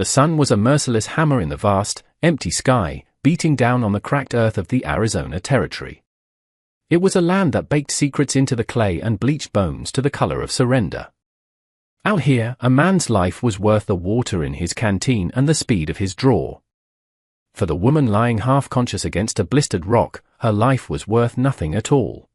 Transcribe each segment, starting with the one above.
The sun was a merciless hammer in the vast, empty sky, beating down on the cracked earth of the Arizona Territory. It was a land that baked secrets into the clay and bleached bones to the color of surrender. Out here, a man's life was worth the water in his canteen and the speed of his draw. For the woman lying half-conscious against a blistered rock, her life was worth nothing at all.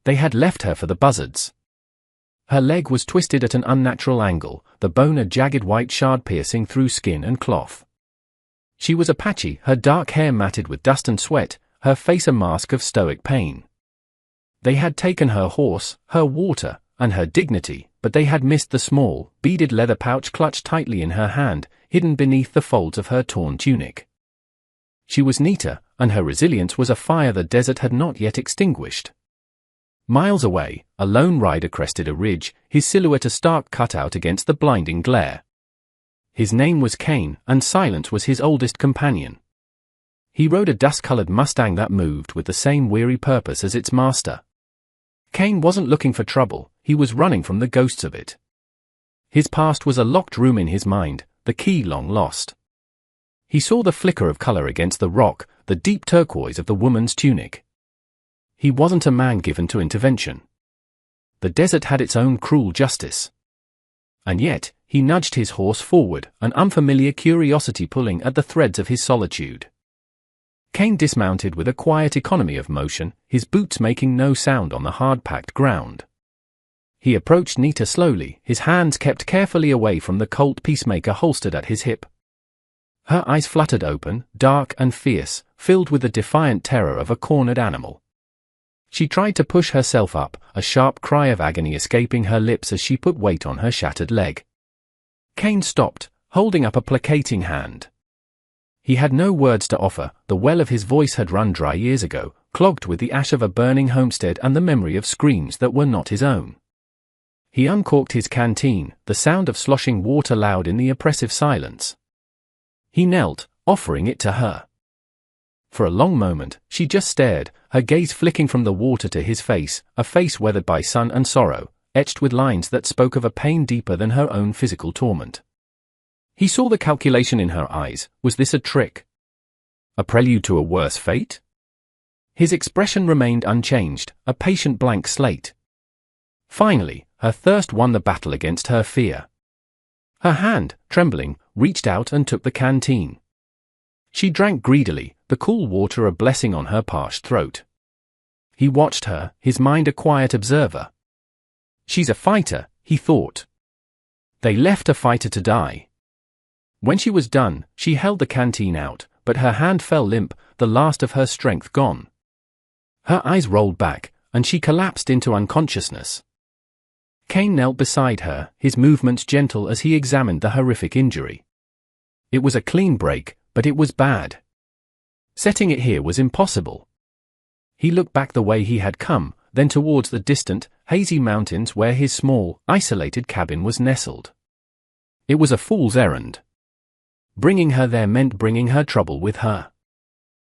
They had left her for the buzzards. Her leg was twisted at an unnatural angle, the bone a jagged white shard piercing through skin and cloth. She was Apache, her dark hair matted with dust and sweat, her face a mask of stoic pain. They had taken her horse, her water, and her dignity, but they had missed the small, beaded leather pouch clutched tightly in her hand, hidden beneath the folds of her torn tunic. She was Nita, and her resilience was a fire the desert had not yet extinguished. Miles away, a lone rider crested a ridge, his silhouette a stark cutout against the blinding glare. His name was Cain, and silence was his oldest companion. He rode a dust-colored Mustang that moved with the same weary purpose as its master. Cain wasn't looking for trouble, he was running from the ghosts of it. His past was a locked room in his mind, the key long lost. He saw the flicker of color against the rock, the deep turquoise of the woman's tunic. He wasn't a man given to intervention. The desert had its own cruel justice. And yet, he nudged his horse forward, an unfamiliar curiosity pulling at the threads of his solitude. Cain dismounted with a quiet economy of motion, his boots making no sound on the hard-packed ground. He approached Nita slowly, his hands kept carefully away from the Colt Peacemaker holstered at his hip. Her eyes fluttered open, dark and fierce, filled with the defiant terror of a cornered animal. She tried to push herself up, a sharp cry of agony escaping her lips as she put weight on her shattered leg. Cain stopped, holding up a placating hand. He had no words to offer, the well of his voice had run dry years ago, clogged with the ash of a burning homestead and the memory of screams that were not his own. He uncorked his canteen, the sound of sloshing water loud in the oppressive silence. He knelt, offering it to her. For a long moment, she just stared, her gaze flicking from the water to his face, a face weathered by sun and sorrow, etched with lines that spoke of a pain deeper than her own physical torment. He saw the calculation in her eyes. Was this a trick? A prelude to a worse fate? His expression remained unchanged, a patient blank slate. Finally, her thirst won the battle against her fear. Her hand, trembling, reached out and took the canteen. She drank greedily, the cool water a blessing on her parched throat. He watched her, his mind a quiet observer. She's a fighter, he thought. They left a fighter to die. When she was done, she held the canteen out, but her hand fell limp, the last of her strength gone. Her eyes rolled back, and she collapsed into unconsciousness. Cain knelt beside her, his movements gentle as he examined the horrific injury. It was a clean break, but it was bad. Setting it here was impossible. He looked back the way he had come, then towards the distant, hazy mountains where his small, isolated cabin was nestled. It was a fool's errand. Bringing her there meant bringing her trouble with her.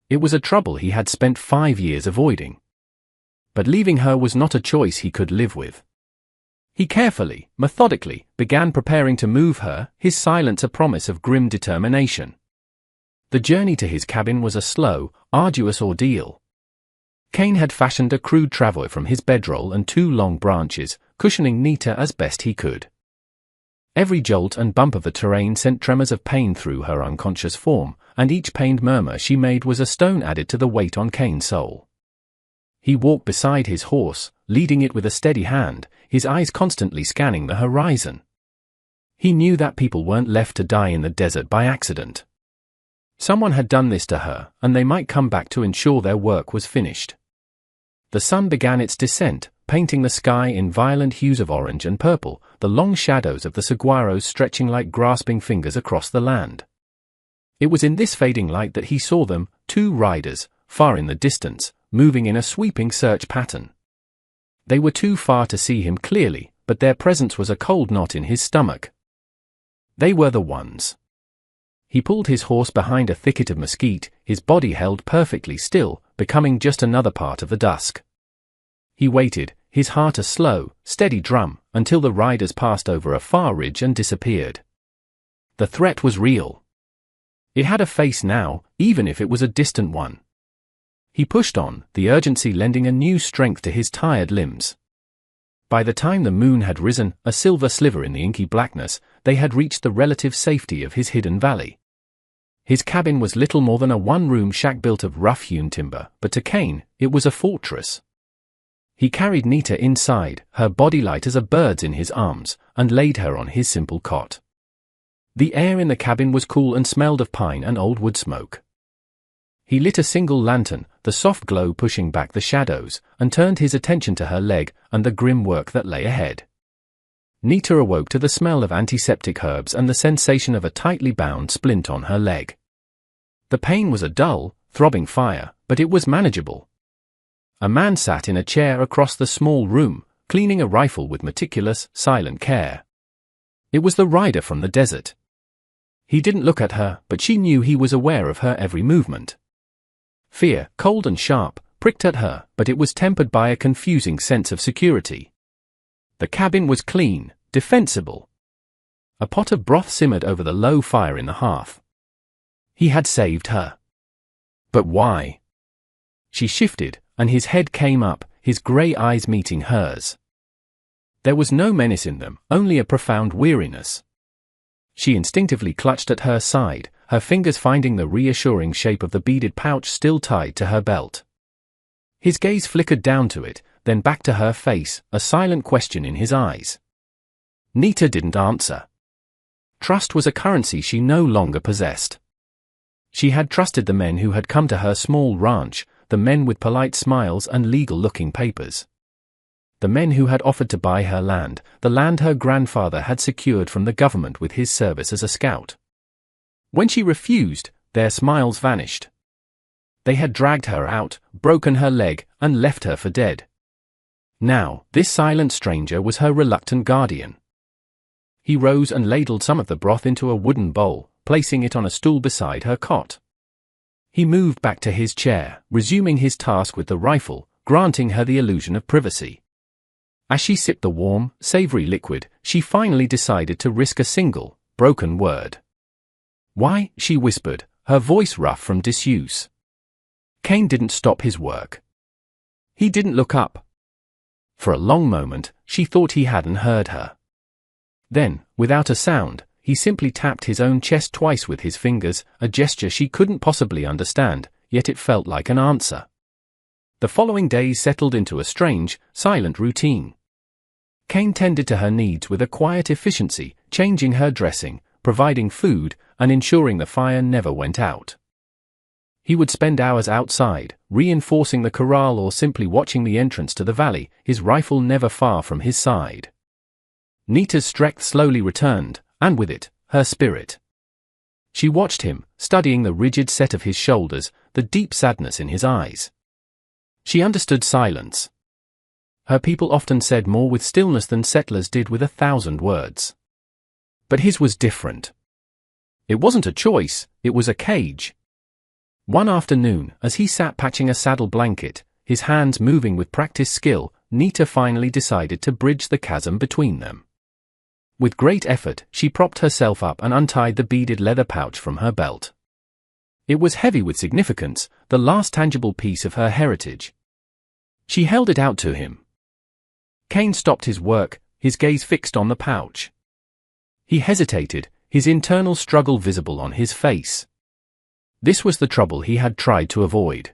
It was a trouble he had spent 5 years avoiding. But leaving her was not a choice he could live with. He carefully, methodically, began preparing to move her, his silence a promise of grim determination. The journey to his cabin was a slow, arduous ordeal. Cain had fashioned a crude travois from his bedroll and 2 long branches, cushioning Nita as best he could. Every jolt and bump of the terrain sent tremors of pain through her unconscious form, and each pained murmur she made was a stone added to the weight on Cain's soul. He walked beside his horse, leading it with a steady hand, his eyes constantly scanning the horizon. He knew that people weren't left to die in the desert by accident. Someone had done this to her, and they might come back to ensure their work was finished. The sun began its descent, painting the sky in violent hues of orange and purple, the long shadows of the saguaros stretching like grasping fingers across the land. It was in this fading light that he saw them, 2 riders, far in the distance, moving in a sweeping search pattern. They were too far to see him clearly, but their presence was a cold knot in his stomach. They were the ones. He pulled his horse behind a thicket of mesquite, his body held perfectly still, becoming just another part of the dusk. He waited, his heart a slow, steady drum, until the riders passed over a far ridge and disappeared. The threat was real. It had a face now, even if it was a distant one. He pushed on, the urgency lending a new strength to his tired limbs. By the time the moon had risen, a silver sliver in the inky blackness, they had reached the relative safety of his hidden valley. His cabin was little more than a one-room shack built of rough-hewn timber, but to Kane, it was a fortress. He carried Nita inside, her body light as a bird's in his arms, and laid her on his simple cot. The air in the cabin was cool and smelled of pine and old wood smoke. He lit a single lantern, the soft glow pushing back the shadows, and turned his attention to her leg and the grim work that lay ahead. Nita awoke to the smell of antiseptic herbs and the sensation of a tightly bound splint on her leg. The pain was a dull, throbbing fire, but it was manageable. A man sat in a chair across the small room, cleaning a rifle with meticulous, silent care. It was the rider from the desert. He didn't look at her, but she knew he was aware of her every movement. Fear, cold and sharp, pricked at her, but it was tempered by a confusing sense of security. The cabin was clean, defensible. A pot of broth simmered over the low fire in the hearth. He had saved her. But why? She shifted, and his head came up, his grey eyes meeting hers. There was no menace in them, only a profound weariness. She instinctively clutched at her side, her fingers finding the reassuring shape of the beaded pouch still tied to her belt. His gaze flickered down to it, then back to her face, a silent question in his eyes. Nita didn't answer. Trust was a currency she no longer possessed. She had trusted the men who had come to her small ranch, the men with polite smiles and legal-looking papers. The men who had offered to buy her land, the land her grandfather had secured from the government with his service as a scout. When she refused, their smiles vanished. They had dragged her out, broken her leg, and left her for dead. Now, this silent stranger was her reluctant guardian. He rose and ladled some of the broth into a wooden bowl, placing it on a stool beside her cot. He moved back to his chair, resuming his task with the rifle, granting her the illusion of privacy. As she sipped the warm, savory liquid, she finally decided to risk a single, broken word. "Why?" she whispered, her voice rough from disuse. Kane didn't stop his work. He didn't look up. For a long moment, she thought he hadn't heard her. Then, without a sound, he simply tapped his own chest twice with his fingers, a gesture she couldn't possibly understand, yet it felt like an answer. The following days settled into a strange, silent routine. Kane tended to her needs with a quiet efficiency, changing her dressing, providing food, and ensuring the fire never went out. He would spend hours outside, reinforcing the corral or simply watching the entrance to the valley, his rifle never far from his side. Nita's strength slowly returned, and with it, her spirit. She watched him, studying the rigid set of his shoulders, the deep sadness in his eyes. She understood silence. Her people often said more with stillness than settlers did with 1,000 words. But his was different. It wasn't a choice, it was a cage. One afternoon, as he sat patching a saddle blanket, his hands moving with practiced skill, Nita finally decided to bridge the chasm between them. With great effort, she propped herself up and untied the beaded leather pouch from her belt. It was heavy with significance, the last tangible piece of her heritage. She held it out to him. Kane stopped his work, his gaze fixed on the pouch. He hesitated, his internal struggle visible on his face. This was the trouble he had tried to avoid.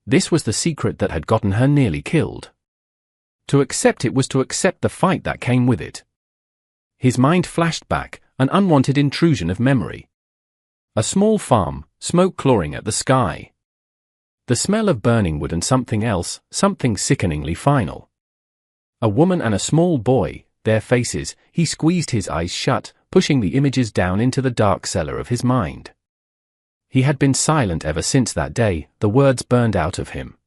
This was the secret that had gotten her nearly killed. To accept it was to accept the fight that came with it. His mind flashed back, an unwanted intrusion of memory. A small farm, smoke clawing at the sky. The smell of burning wood and something else, something sickeningly final. A woman and a small boy, their faces, he squeezed his eyes shut, pushing the images down into the dark cellar of his mind. He had been silent ever since that day, the words burned out of him.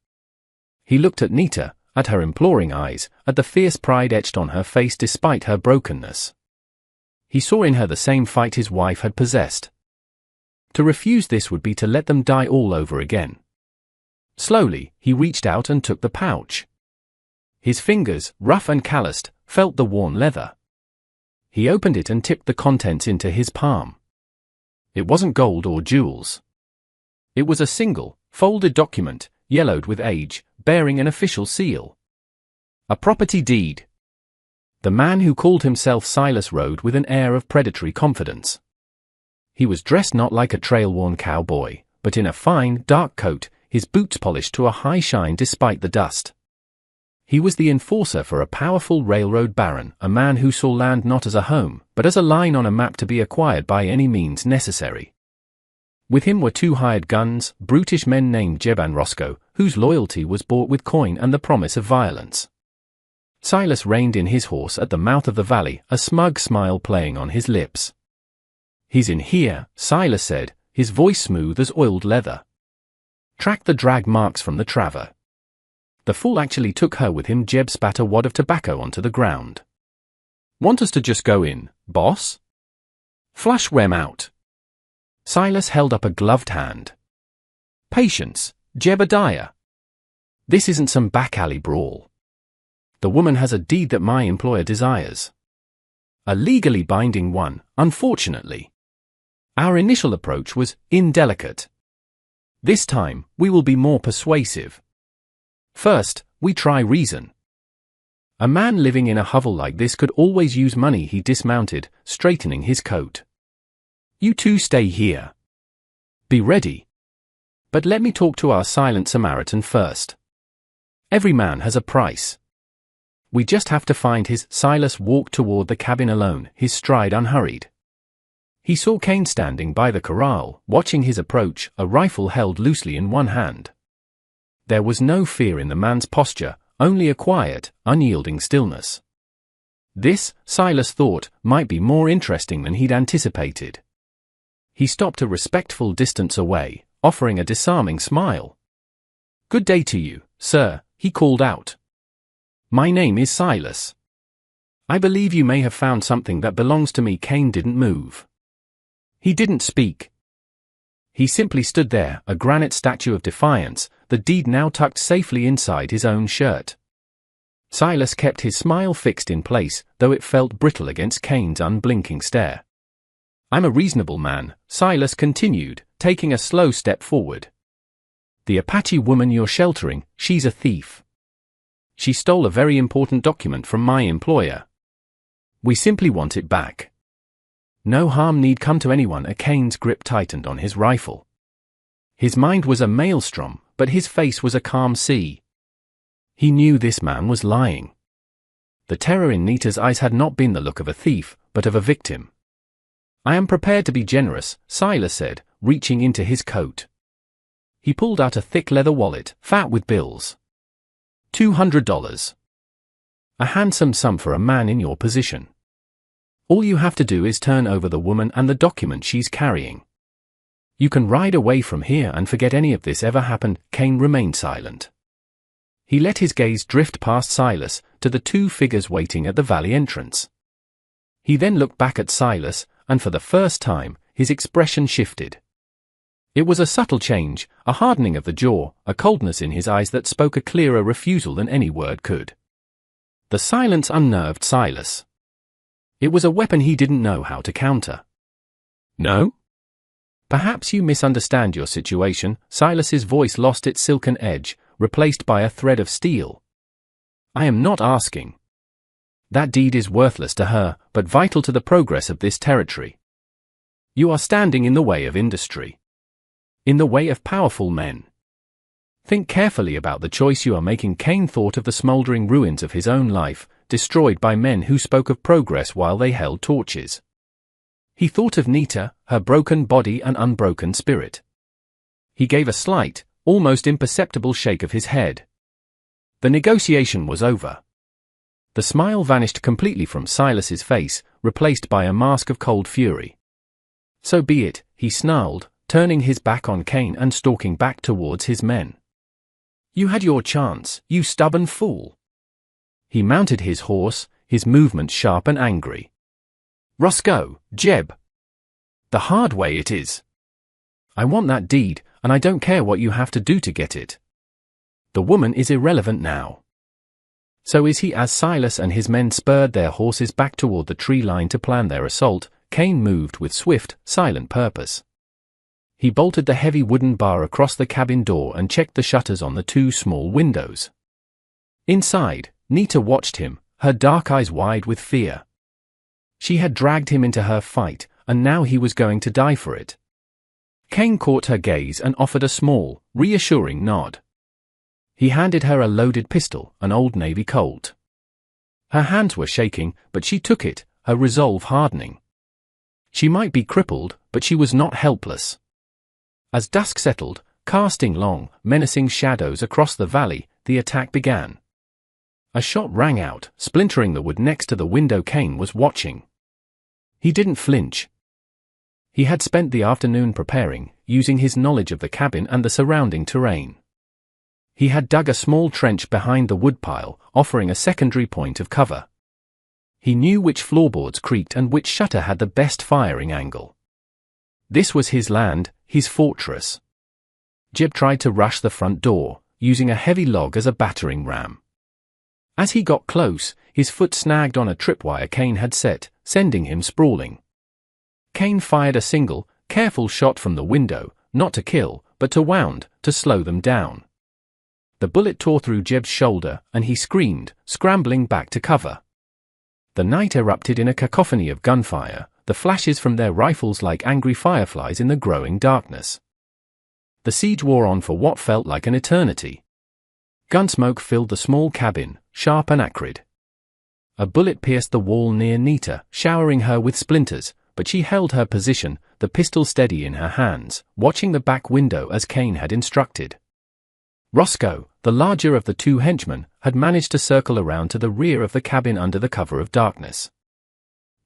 He looked at Nita, at her imploring eyes, at the fierce pride etched on her face despite her brokenness. He saw in her the same fight his wife had possessed. To refuse this would be to let them die all over again. Slowly, he reached out and took the pouch. His fingers, rough and calloused, felt the worn leather. He opened it and tipped the contents into his palm. It wasn't gold or jewels. It was a single, folded document, yellowed with age, bearing an official seal. A property deed. The man who called himself Silas rode with an air of predatory confidence. He was dressed not like a trail-worn cowboy, but in a fine, dark coat, his boots polished to a high shine despite the dust. He was the enforcer for a powerful railroad baron, a man who saw land not as a home, but as a line on a map to be acquired by any means necessary. With him were 2 hired guns, brutish men named Jeb and Roscoe, whose loyalty was bought with coin and the promise of violence. Silas reined in his horse at the mouth of the valley, a smug smile playing on his lips. "He's in here," Silas said, his voice smooth as oiled leather. "Track the drag marks from the traver." The fool actually took her with him. Jeb spat a wad of tobacco onto the ground. "Want us to just go in, boss? Flush them out." Silas held up a gloved hand. "Patience, Jebediah. This isn't some back alley brawl. The woman has a deed that my employer desires. A legally binding one, unfortunately. Our initial approach was indelicate. This time, we will be more persuasive. First, we try reason. A man living in a hovel like this could always use money." He dismounted, straightening his coat. "You two stay here. Be ready. But let me talk to our silent Samaritan first. Every man has a price. We just have to find his." Silas walked toward the cabin alone, his stride unhurried. He saw Cain standing by the corral, watching his approach, a rifle held loosely in one hand. There was no fear in the man's posture, only a quiet, unyielding stillness. This, Silas thought, might be more interesting than he'd anticipated. He stopped a respectful distance away, offering a disarming smile. "Good day to you, sir," he called out. "My name is Silas. I believe you may have found something that belongs to me." Cain didn't move. He didn't speak. He simply stood there, a granite statue of defiance, the deed now tucked safely inside his own shirt. Silas kept his smile fixed in place, though it felt brittle against Cain's unblinking stare. "I'm a reasonable man," Silas continued, taking a slow step forward. "The Apache woman you're sheltering, she's a thief. She stole a very important document from my employer. We simply want it back. No harm need come to anyone." Cain's grip tightened on his rifle. His mind was a maelstrom, but his face was a calm sea. He knew this man was lying. The terror in Nita's eyes had not been the look of a thief, but of a victim. "I am prepared to be generous," Silas said, reaching into his coat. He pulled out a thick leather wallet, fat with bills. $200. A handsome sum for a man in your position. All you have to do is turn over the woman and the document she's carrying. You can ride away from here and forget any of this ever happened." Cain remained silent. He let his gaze drift past Silas, to the 2 figures waiting at the valley entrance. He then looked back at Silas, and for the first time, his expression shifted. It was a subtle change, a hardening of the jaw, a coldness in his eyes that spoke a clearer refusal than any word could. The silence unnerved Silas. It was a weapon he didn't know how to counter. "No? Perhaps you misunderstand your situation." Silas's voice lost its silken edge, replaced by a thread of steel. "I am not asking. That deed is worthless to her, but vital to the progress of this territory. You are standing in the way of industry. In the way of powerful men. Think carefully about the choice you are making." Cain thought of the smoldering ruins of his own life, destroyed by men who spoke of progress while they held torches. He thought of Nita, her broken body and unbroken spirit. He gave a slight, almost imperceptible shake of his head. The negotiation was over. The smile vanished completely from Silas's face, replaced by a mask of cold fury. "So be it," he snarled, turning his back on Cain and stalking back towards his men. "You had your chance, you stubborn fool." He mounted his horse, his movements sharp and angry. "Roscoe, Jeb. The hard way it is. I want that deed, and I don't care what you have to do to get it. The woman is irrelevant now." So is he. As Silas and his men spurred their horses back toward the tree line to plan their assault, Cain moved with swift, silent purpose. He bolted the heavy wooden bar across the cabin door and checked the shutters on the 2 small windows. Inside, Nita watched him, her dark eyes wide with fear. She had dragged him into her fight, and now he was going to die for it. Cain caught her gaze and offered a small, reassuring nod. He handed her a loaded pistol, an old Navy Colt. Her hands were shaking, but she took it, her resolve hardening. She might be crippled, but she was not helpless. As dusk settled, casting long, menacing shadows across the valley, the attack began. A shot rang out, splintering the wood next to the window Cain was watching. He didn't flinch. He had spent the afternoon preparing, using his knowledge of the cabin and the surrounding terrain. He had dug a small trench behind the woodpile, offering a secondary point of cover. He knew which floorboards creaked and which shutter had the best firing angle. This was his land, his fortress. Jeb tried to rush the front door, using a heavy log as a battering ram. As he got close, his foot snagged on a tripwire Cain had set, sending him sprawling. Cain fired a single, careful shot from the window, not to kill, but to wound, to slow them down. The bullet tore through Jeb's shoulder, and he screamed, scrambling back to cover. The night erupted in a cacophony of gunfire, the flashes from their rifles like angry fireflies in the growing darkness. The siege wore on for what felt like an eternity. Gunsmoke filled the small cabin, sharp and acrid. A bullet pierced the wall near Nita, showering her with splinters, but she held her position, the pistol steady in her hands, watching the back window as Cain had instructed. Roscoe, the larger of the 2 henchmen, had managed to circle around to the rear of the cabin under the cover of darkness.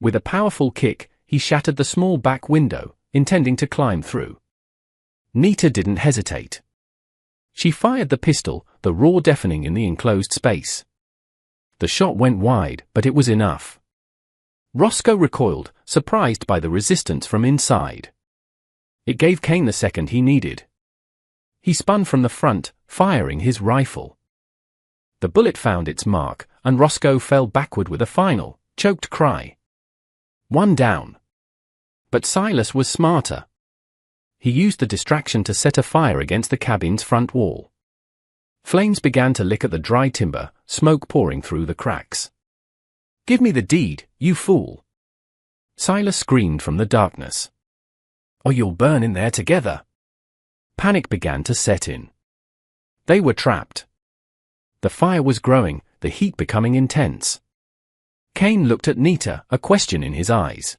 With a powerful kick, he shattered the small back window, intending to climb through. Nita didn't hesitate. She fired the pistol, the roar deafening in the enclosed space. The shot went wide, but it was enough. Roscoe recoiled, surprised by the resistance from inside. It gave Cain the second he needed. He spun from the front, firing his rifle. The bullet found its mark, and Roscoe fell backward with a final, choked cry. 1 down. But Silas was smarter. He used the distraction to set a fire against the cabin's front wall. Flames began to lick at the dry timber, smoke pouring through the cracks. "Give me the deed, you fool!" Silas screamed from the darkness. "Or you'll burn in there together." Panic began to set in. They were trapped. The fire was growing, the heat becoming intense. Cain looked at Nita, a question in his eyes.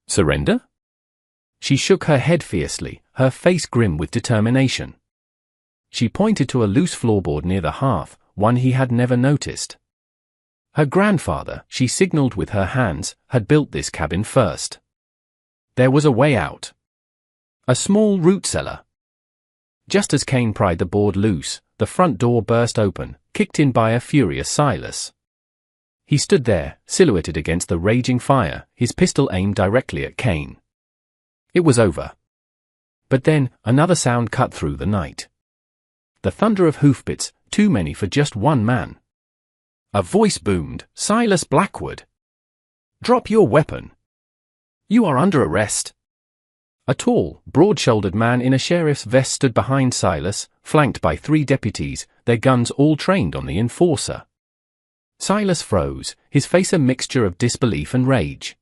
"Surrender?" She shook her head fiercely, her face grim with determination. She pointed to a loose floorboard near the hearth, one he had never noticed. Her grandfather, she signaled with her hands, had built this cabin first. There was a way out. A small root cellar. Just as Cain pried the board loose, the front door burst open, kicked in by a furious Silas. He stood there, silhouetted against the raging fire, his pistol aimed directly at Cain. It was over. But then, another sound cut through the night. The thunder of hoofbeats, too many for just one man. A voice boomed, "Silas Blackwood! Drop your weapon! You are under arrest!" A tall, broad-shouldered man in a sheriff's vest stood behind Silas, flanked by 3 deputies, their guns all trained on the enforcer. Silas froze, his face a mixture of disbelief and rage.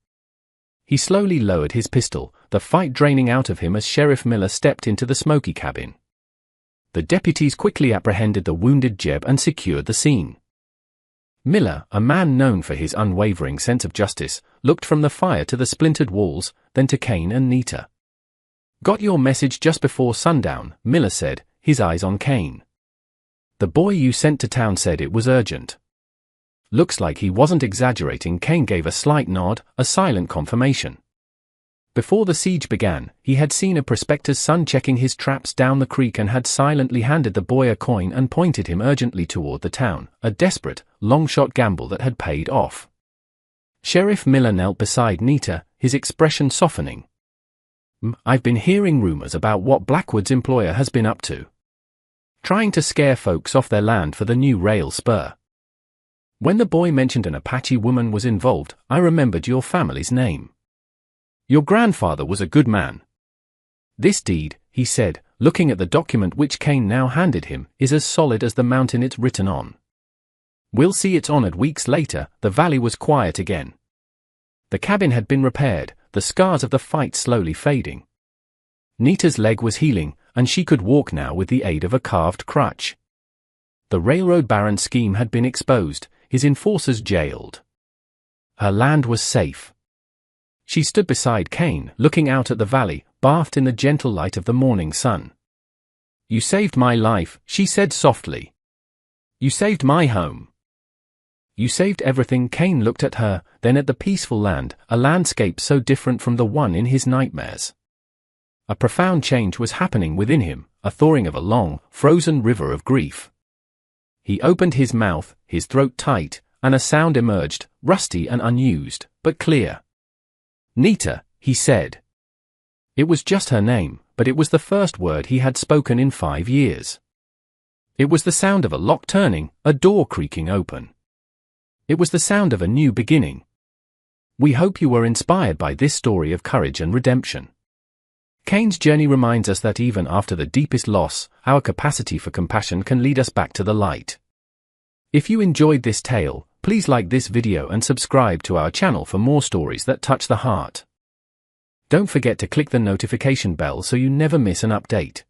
He slowly lowered his pistol, the fight draining out of him as Sheriff Miller stepped into the smoky cabin. The deputies quickly apprehended the wounded Jeb and secured the scene. Miller, a man known for his unwavering sense of justice, looked from the fire to the splintered walls, then to Cain and Nita. "Got your message just before sundown," Miller said, his eyes on Cain. "The boy you sent to town said it was urgent." Looks like he wasn't exaggerating. Cain gave a slight nod, a silent confirmation. Before the siege began, he had seen a prospector's son checking his traps down the creek and had silently handed the boy a coin and pointed him urgently toward the town, a desperate, long-shot gamble that had paid off. Sheriff Miller knelt beside Nita, his expression softening. "I've been hearing rumors about what Blackwood's employer has been up to. Trying to scare folks off their land for the new rail spur. When the boy mentioned an Apache woman was involved, I remembered your family's name. Your grandfather was a good man. This deed, he said, looking at the document which Cain now handed him, is as solid as the mountain it's written on. We'll see it's honored. Weeks later, the valley was quiet again. The cabin had been repaired, the scars of the fight slowly fading. Nita's leg was healing, and she could walk now with the aid of a carved crutch. The railroad baron's scheme had been exposed, his enforcers jailed. Her land was safe. She stood beside Cain, looking out at the valley, bathed in the gentle light of the morning sun. You saved my life, she said softly. You saved my home. You saved everything. Cain looked at her, then at the peaceful land, a landscape so different from the one in his nightmares. A profound change was happening within him, a thawing of a long, frozen river of grief. He opened his mouth, his throat tight, and a sound emerged, rusty and unused, but clear. Nita, he said. It was just her name, but it was the first word he had spoken in 5 years. It was the sound of a lock turning, a door creaking open. It was the sound of a new beginning. We hope you were inspired by this story of courage and redemption. Cain's journey reminds us that even after the deepest loss, our capacity for compassion can lead us back to the light. If you enjoyed this tale, please like this video and subscribe to our channel for more stories that touch the heart. Don't forget to click the notification bell so you never miss an update.